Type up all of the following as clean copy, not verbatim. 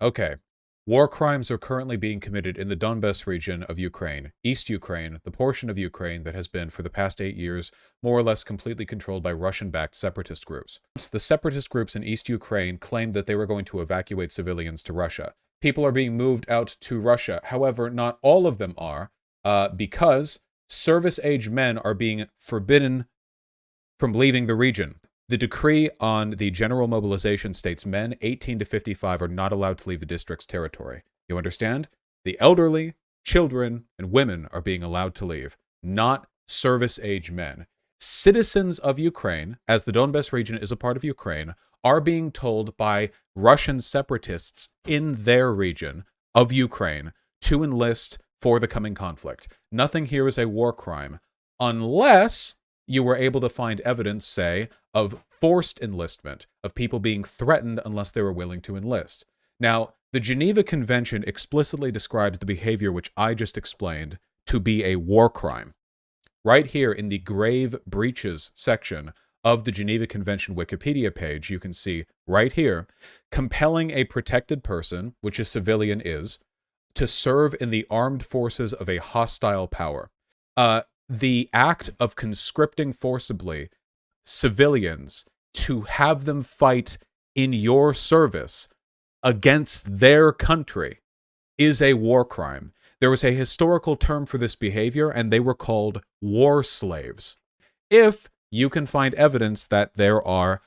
Okay. War crimes are currently being committed in the Donbas region of Ukraine, East Ukraine, the portion of Ukraine that has been, for the past 8 years, more or less completely controlled by Russian-backed separatist groups. The separatist groups in East Ukraine claimed that they were going to evacuate civilians to Russia. People are being moved out to Russia. However, not all of them are, because service-age men are being forbidden from leaving the region. The decree on the general mobilization states men 18 to 55 are not allowed to leave the district's territory. You understand? The elderly, children, and women are being allowed to leave, not service-age men. Citizens of Ukraine, as the Donbas region is a part of Ukraine, are being told by Russian separatists in their region of Ukraine to enlist for the coming conflict. Nothing here is a war crime, unless you were able to find evidence, say, of forced enlistment, of people being threatened unless they were willing to enlist. Now, the Geneva Convention explicitly describes the behavior which I just explained to be a war crime. Right here in the grave breaches section of the Geneva Convention Wikipedia page, you can see right here, compelling a protected person, which a civilian is, to serve in the armed forces of a hostile power. The act of conscripting forcibly civilians to have them fight in your service against their country is a war crime. There was a historical term for this behavior, and they were called war slaves. If you can find evidence that there are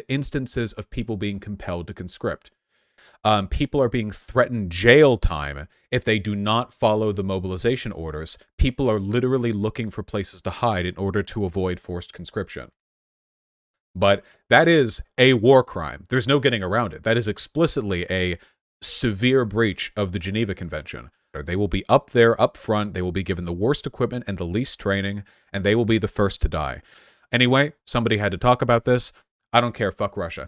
instances of people being compelled to conscript. People are being threatened jail time if they do not follow the mobilization orders. People are literally looking for places to hide in order to avoid forced conscription. But that is a war crime. There's no getting around it. That is explicitly a severe breach of the Geneva Convention. They will be up there, up front. They will be given the worst equipment and the least training, and they will be the first to die. Anyway, somebody had to talk about this. I don't care. Fuck Russia.